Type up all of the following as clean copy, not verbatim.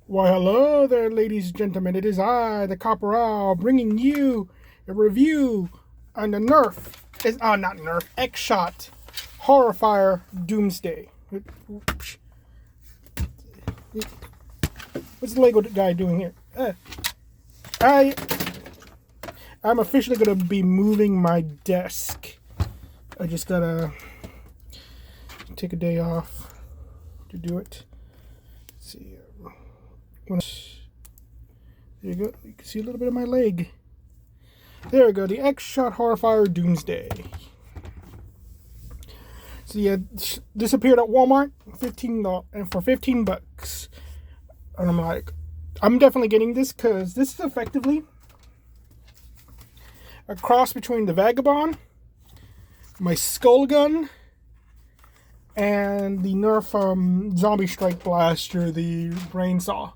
Why, hello there, ladies and gentlemen. It is I, the Corporal, bringing you a review on the not Nerf, X-Shot Horrorfire Doomsday. What's the Lego guy doing here? I'm officially going to be moving my desk. I just gotta take a day off to do it. Let's see. There you go. You can see a little bit of my leg. There we go. The X-Shot Horrorfire Doomsday. So yeah, this appeared at Walmart, for $15. And I'm like, I'm definitely getting this because this is effectively a cross between the Vagabond, my skull gun, and the Nerf Zombie Strike Blaster, the brain saw,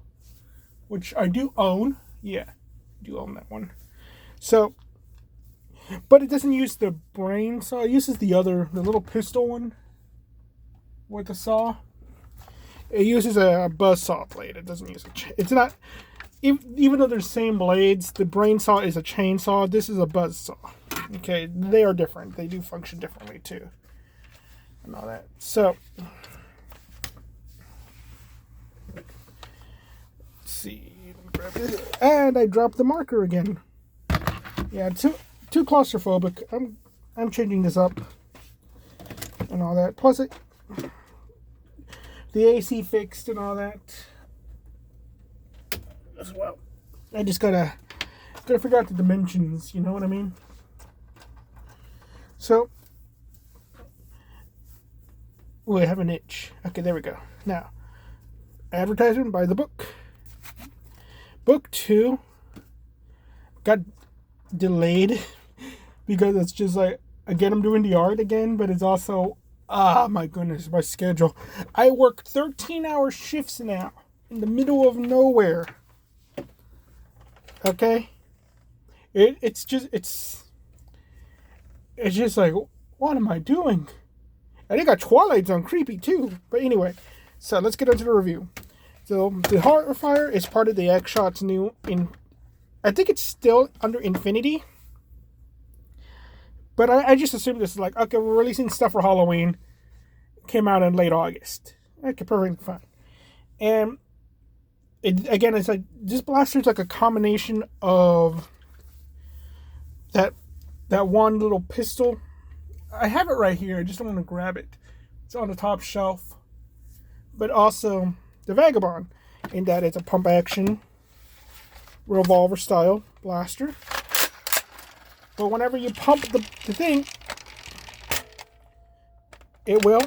which I do own. Yeah, I do own that one. So, but it doesn't use the brain saw. It uses the little pistol one with the saw. It uses a buzz saw blade. It doesn't use it's not, even though they're the same blades, the brain saw is a chainsaw. This is a buzz saw. Okay, they are different. They do function differently too. And all that. So, let's see. Grab this. And I dropped the marker again. Yeah, too claustrophobic. I'm changing this up and all that. Plus, the AC fixed and all that as well. I just gotta figure out the dimensions. You know what I mean? So. Oh, I have an itch. Okay, there we go. Now, advertisement by the book. Book 2 got delayed because it's just like, again, I'm doing the art again, but it's also, my goodness, my schedule. I work 13-hour shifts now in the middle of nowhere. Okay? It's just like, what am I doing? I think got Twilight Zone creepy too. But anyway, so let's get into the review. So the Horrorfire is part of the X-Shot's new I think it's still under Infinity. But I just assumed this is like, okay, we're releasing stuff for Halloween. Came out in late August. Okay, perfectly fine. And it's like, this blaster's like a combination of that one little pistol. I have it right here. I just don't want to grab it. It's on the top shelf. But also the Vagabond, in that it's a pump action revolver style blaster. But whenever you pump the thing, it will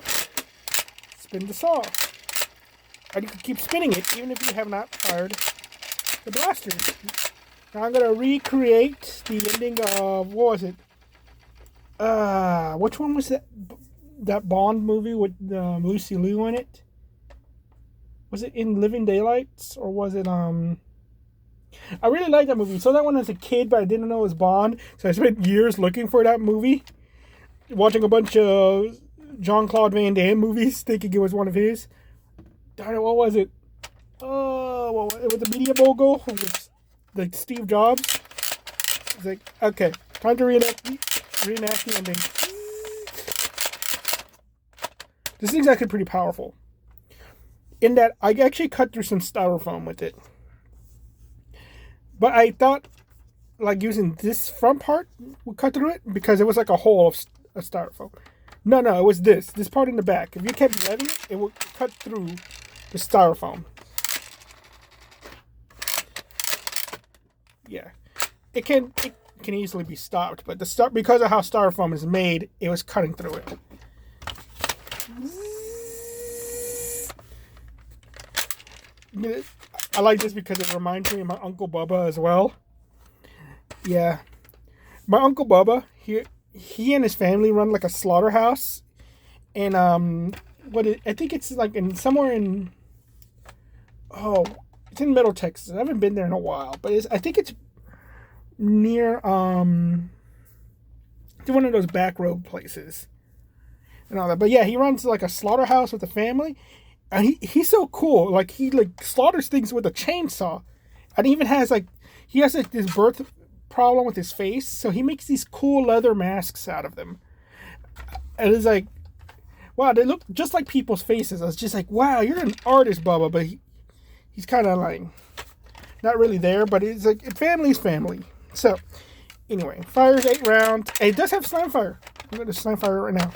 spin the saw. And you can keep spinning it even if you have not fired the blaster. Now I'm going to recreate the ending of, what was it? Which one was that Bond movie with Lucy Liu in it? Was it In Living Daylights, or was it I really liked that movie. I saw that one as a kid, but I didn't know it was Bond, so I spent years looking for that movie, watching a bunch of Jean-Claude Van Damme movies, thinking it was one of his. Darn it, what was it? Oh, with the media mogul, with like Steve Jobs. It's like, okay, time to reenact the ending. This thing's actually pretty powerful. In that, I actually cut through some styrofoam with it. But I thought, like, using this front part would cut through it, because it was like a hole of styrofoam. No, it was this part in the back. If you kept revving it, it would cut through the styrofoam. Yeah. It can easily be stopped, but because of how styrofoam is made, it was cutting through it. I like this because it reminds me of my Uncle Bubba as well. Yeah, my Uncle Bubba, he and his family run like a slaughterhouse, and I think it's like somewhere in, it's in Middle Texas. I haven't been there in a while, but I think it's near one of those back road places and all that. But yeah, he runs like a slaughterhouse with a family. And he's so cool. Like, he like slaughters things with a chainsaw. And even has like, he has like this birth problem with his face. So he makes these cool leather masks out of them. And it's like, wow, they look just like people's faces. I was just like, wow, you're an artist, Bubba. But he's kind of like, not really there. But it's like, family's family. So, anyway, fires 8 rounds. And it does have slam fire. I'm going to slam fire right now.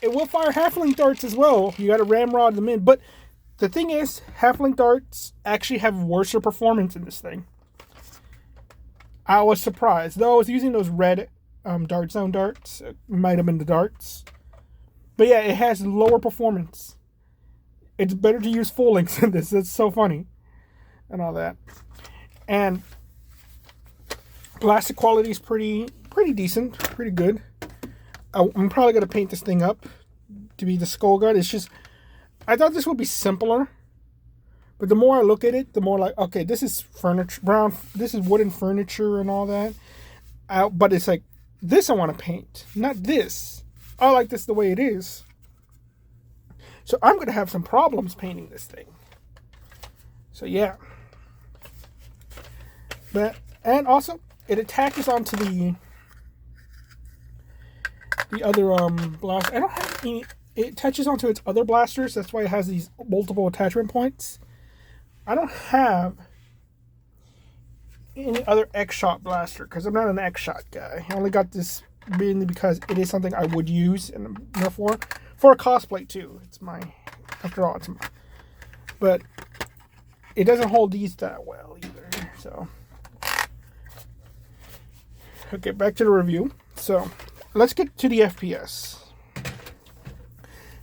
It will fire halfling darts as well. You got to ramrod them in. But the thing is, halfling darts actually have worse performance in this thing. I was surprised. Though I was using those red dart zone darts. It might have been the darts. But yeah, it has lower performance. It's better to use full links in this. That's so funny. And all that. And plastic quality is pretty decent. Pretty good. I'm probably going to paint this thing up to be the skull guard. It's just, I thought this would be simpler. But the more I look at it, the more like, okay, this is furniture, this is wooden furniture and all that. But it's like, this I want to paint, not this. I like this the way it is. So I'm going to have some problems painting this thing. So yeah. And also, it attaches onto the other blast. I don't have any. It attaches onto its other blasters. That's why it has these multiple attachment points. I don't have any other X-Shot blaster because I'm not an X-Shot guy. I only got this mainly because it is something I would use and for a cosplay too. It's my, after all, it's my. But it doesn't hold these that well either. So okay, back to the review. So let's get to the FPS.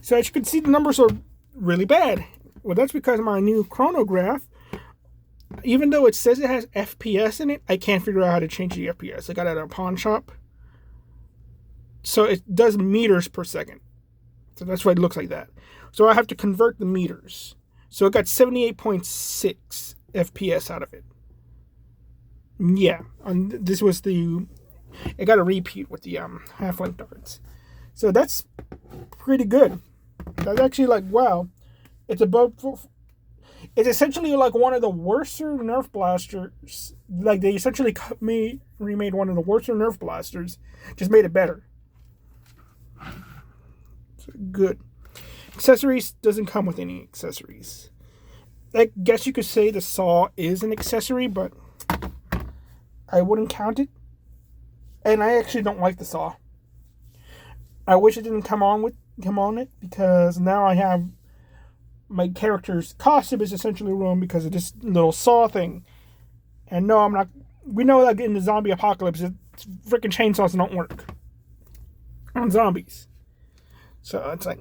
So as you can see, the numbers are really bad. Well, that's because my new chronograph, even though it says it has FPS in it, I can't figure out how to change the FPS. I got it at a pawn shop. So it does meters per second. So that's why it looks like that. So I have to convert the meters. So it got 78.6 FPS out of it. Yeah, and this was it got a repeat with the half-length darts. So that's pretty good. That's actually like, wow. It's it's essentially like one of the worser Nerf blasters. Like they essentially remade one of the worser Nerf blasters. Just made it better. So good. Accessories doesn't come with any accessories. I guess you could say the saw is an accessory, but I wouldn't count it. And I actually don't like the saw. I wish it didn't come on it because now I have my character's costume is essentially ruined because of this little saw thing. And no, I'm not. We know that in the zombie apocalypse, freaking chainsaws don't work on zombies. So it's like.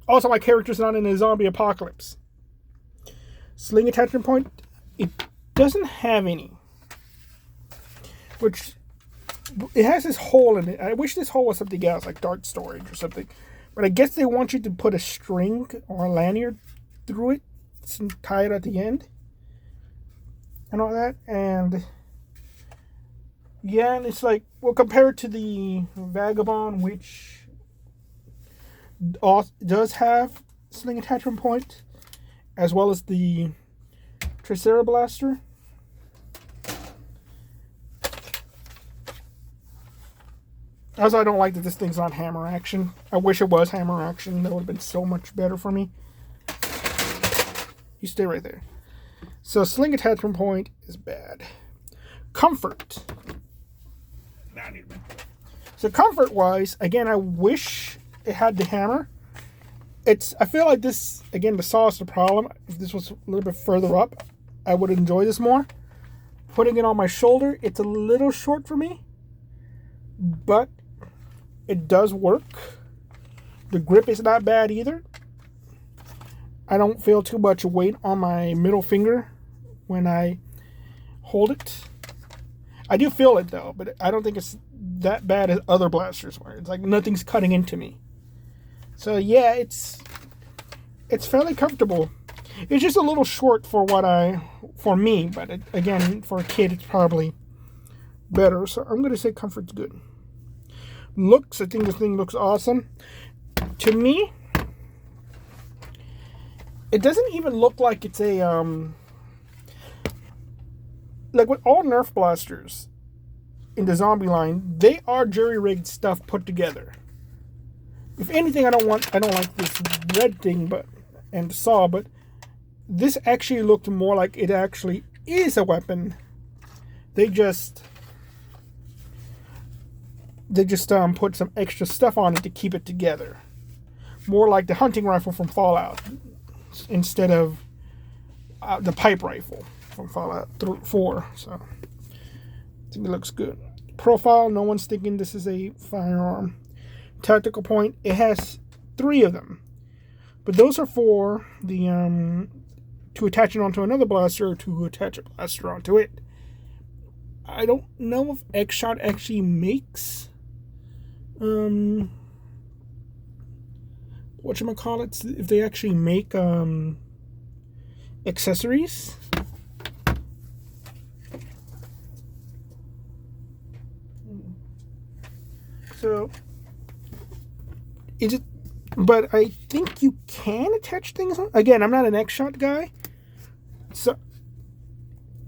Also, my character's not in a zombie apocalypse. Sling attachment point, it doesn't have any. Which, it has this hole in it. I wish this hole was something else, like dart storage or something. But I guess they want you to put a string or a lanyard through it and tie it at the end. And all that. And, yeah, and it's like, well, compared to the Vagabond, which does have sling attachment point, as well as the Tricera Blaster. Also, I don't like that this thing's on hammer action. I wish it was hammer action. That would have been so much better for me. You stay right there. So, sling attachment point is bad. Comfort. So, comfort-wise, again, I wish it had the hammer. I feel like this, again, the saw is the problem. If this was a little bit further up, I would enjoy this more. Putting it on my shoulder, it's a little short for me. But it does work. The grip is not bad either. I don't feel too much weight on my middle finger when I hold it. I do feel it though, but I don't think it's that bad as other blasters where it's like nothing's cutting into me. So yeah, it's fairly comfortable. It's just a little short for for me, but again, for a kid, it's probably better. So I'm going to say comfort's good. Looks, I think this thing looks awesome. to me, it doesn't even look like it's a like with all Nerf blasters in the zombie line, they are jury-rigged stuff put together. If anything, I don't like this red thing, and the saw, but this actually looked more like it actually is a weapon. They just put some extra stuff on it to keep it together. More like the hunting rifle from Fallout instead of the pipe rifle from Fallout 4. So I think it looks good. Profile, no one's thinking this is a firearm. Tactical point, it has 3 of them. But those are for the to attach it onto another blaster or to attach a blaster onto it. I don't know if X-Shot actually makes whatchamacallits, if they actually make accessories. So is it, but I think you can attach things on. Again, I'm not an X-Shot guy, so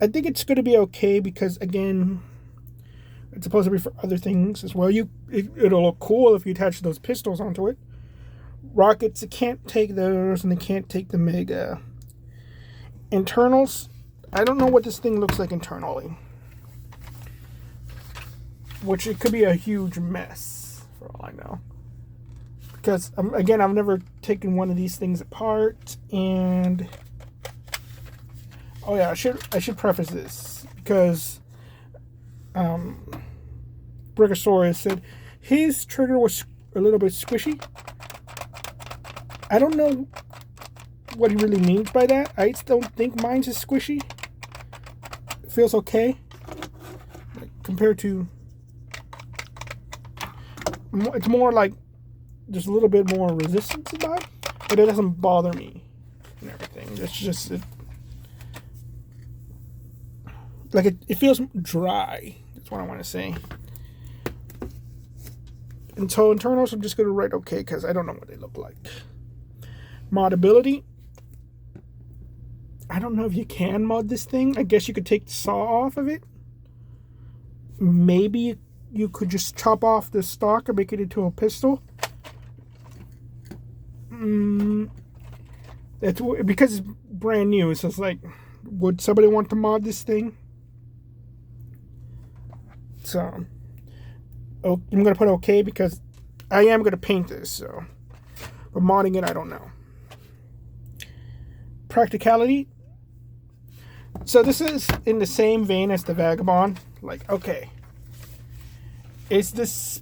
I think it's going to be okay because, again, it's supposed to be for other things as well. It'll look cool if you attach those pistols onto it. Rockets, it can't take those, and they can't take the Mega. Internals, I don't know what this thing looks like internally, which it could be a huge mess for all I know. Because, again, I've never taken one of these things apart, and oh yeah, I should preface this because Brachiosaurus said his trigger was a little bit squishy. I don't know what he really means by that. I don't think mine's is squishy. It feels okay compared to. It's more like there's a little bit more resistance about it, but it doesn't bother me and everything. It's just it feels dry. That's what I want to say. And so internals, I'm just going to write okay because I don't know what they look like. Modability. I don't know if you can mod this thing. I guess you could take the saw off of it. Maybe you could just chop off the stock and make it into a pistol. That's because it's brand new. So it's like, would somebody want to mod this thing? So, I'm going to put okay because I am going to paint this. So, but modding it, I don't know. Practicality. So this is in the same vein as the Vagabond. Like, okay, it's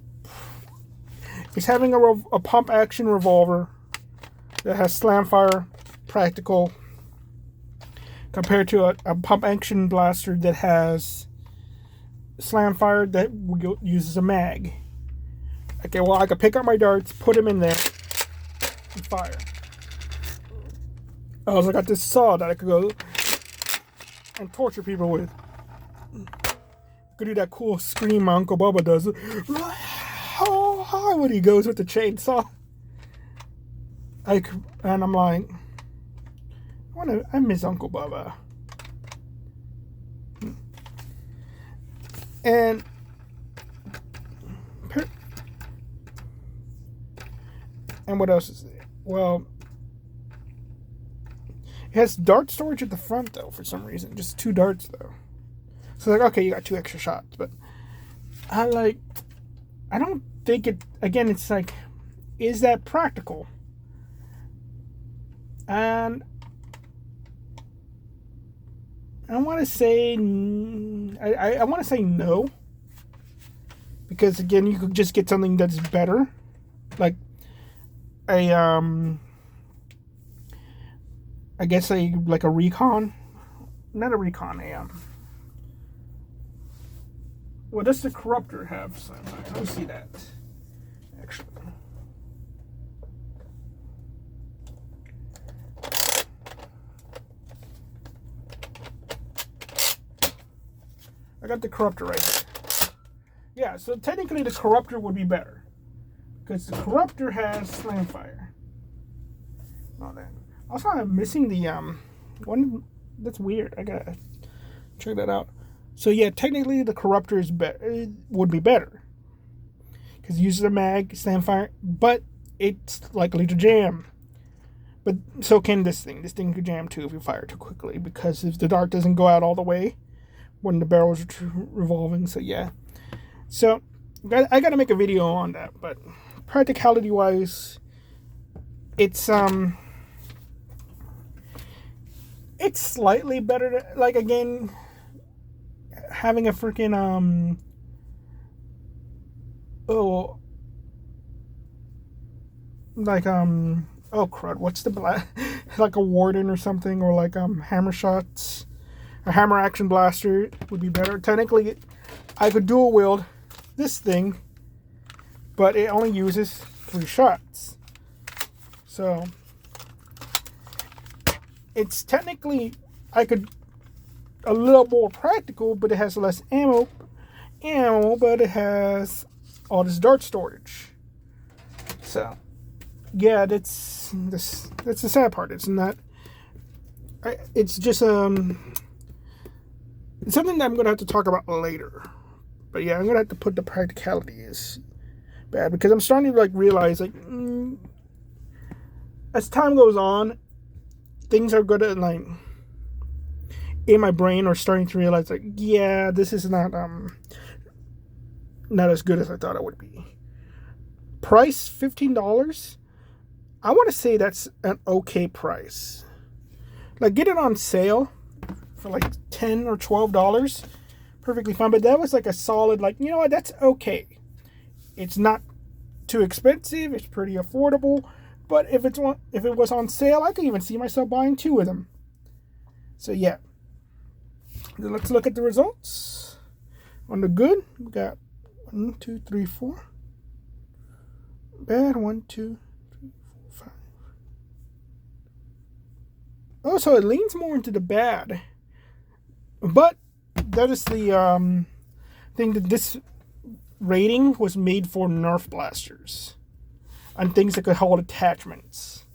having a pump action revolver that has slam fire, practical, compared to a pump action blaster that has slam fire that uses a mag. Okay, well, I could pick up my darts, put them in there, and fire. I also got this saw that I could go and torture people with. Could do that cool scream my Uncle Bubba does. When he goes with the chainsaw. And I'm like, I miss Uncle Bubba. And what else is there? Well, it has dart storage at the front, though, for some reason. Just 2 darts, though. So, like, okay, you got 2 extra shots. But I don't think it... Again, it's like, is that practical? And I want to say... I want to say no. Because, again, you could just get something that's better. Like, I guess a recon, not a recon, what does the Corruptor have? Let me see that. Actually, I got the Corruptor right here. Yeah, so technically the Corruptor would be better because the Corruptor has slam fire. All that. Also, I'm missing the one. That's weird. I gotta check that out. So yeah, technically the Corruptor is better. Would be better because it uses a mag, slam fire, but it's likely to jam. But so can this thing. This thing could jam too if you fire too quickly, because if the dart doesn't go out all the way when the barrels are revolving. So yeah. So I gotta make a video on that. But practicality wise, it's slightly better to, like, again, having a freaking oh crud, what's the like a Warden or something, or like hammer shots, a hammer action blaster would be better. Technically I could dual wield this thing, but it only uses 3 shots. So it's technically, I could, a little more practical, but it has less ammo, but it has all this dart storage. So yeah, that's the sad part. It's not, it's just it's something that I'm gonna have to talk about later. But yeah, I'm gonna have to put the practicality is bad, because I'm starting to like realize, like, as time goes on, things are gonna, like, in my brain are starting to realize, like, yeah, this is not as good as I thought it would be. Price $15. I want to say that's an okay price. Like, get it on sale for like $10 or $12, perfectly fine. But that was like a solid, like, you know what, that's okay. It's not too expensive. It's pretty affordable. But if it was on sale, I could even see myself buying 2 of them. So yeah, let's look at the results. On the good, we got 1, 2, 3, 4. Bad, 1, 2, 3, 4, 5. Oh, so it leans more into the bad. But that is the thing, that this rating was made for Nerf blasters and things that could hold attachments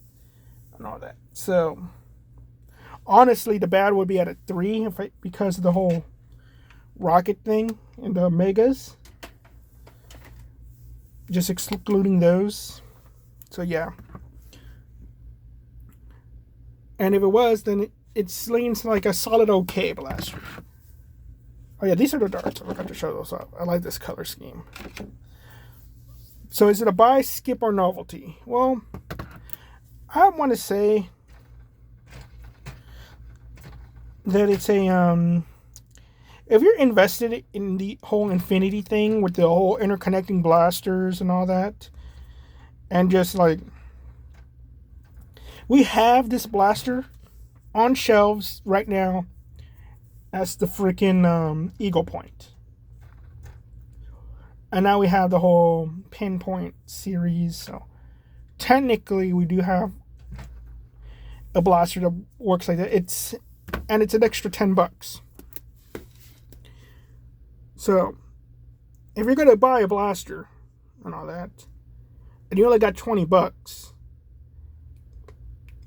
and all that. So honestly, the bad would be at a 3 because of the whole rocket thing and the megas. Just excluding those. So yeah. And if it was, then it leans like a solid okay blaster. Oh yeah, these are the darts. I forgot to show those up. I like this color scheme. So is it a buy, skip, or novelty? Well, I want to say that it's a if you're invested in the whole infinity thing with the whole interconnecting blasters and all that, and just like, we have this blaster on shelves right now as the freaking Eagle Point. And now we have the whole Pinpoint series. So technically we do have a blaster that works like that. It's an extra $10. So if you're gonna buy a blaster and all that, and you only got $20,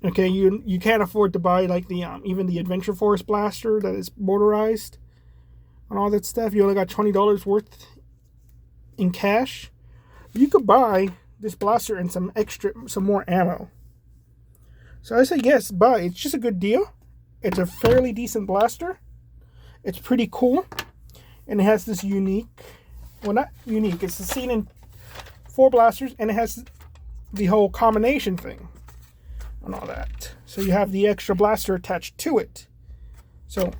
okay, you can't afford to buy like the even the Adventure Force blaster that is motorized and all that stuff. You only got $20 worth in cash. You could buy this blaster and some more ammo. So I say yes, buy. It's just a good deal. It's a fairly decent blaster. It's pretty cool, and it has this unique, well, not unique, it's the scene in 4 blasters, and it has the whole combination thing and all that. So you have the extra blaster attached to it. So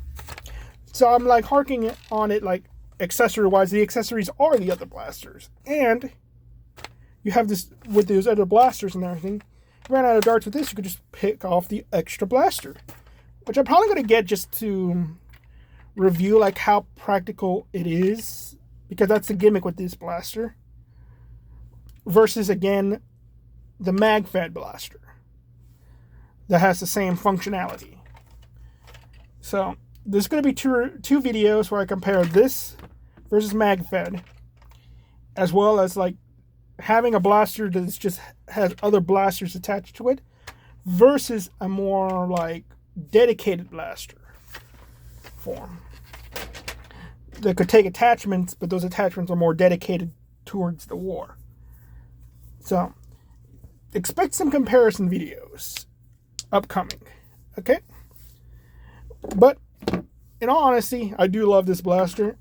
I'm like harking on it, like, accessory wise, the accessories are the other blasters, and you have this with those other blasters and everything. If you ran out of darts with this, you could just pick off the extra blaster, which I'm probably going to get just to review like how practical it is, because that's the gimmick with this blaster versus, again, the mag-fed blaster that has the same functionality. So there's going to be two videos where I compare this versus mag-fed, as well as like having a blaster that just has other blasters attached to it versus a more like dedicated blaster form that could take attachments, but those attachments are more dedicated towards the war. So expect some comparison videos upcoming. Okay? But in all honesty, I do love this blaster.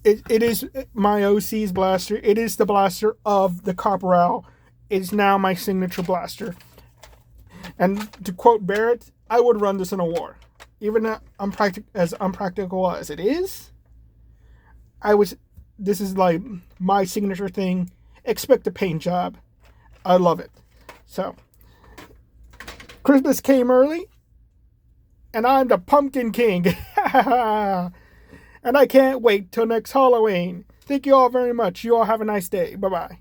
It is my OC's blaster. It is the blaster of the Corporal. It's now my signature blaster. And to quote Barrett, I would run this in a war. Even as unpractical as it is, this is like my signature thing. Expect a paint job. I love it. So, Christmas came early, and I'm the Pumpkin King. And I can't wait till next Halloween. Thank you all very much. You all have a nice day. Bye-bye.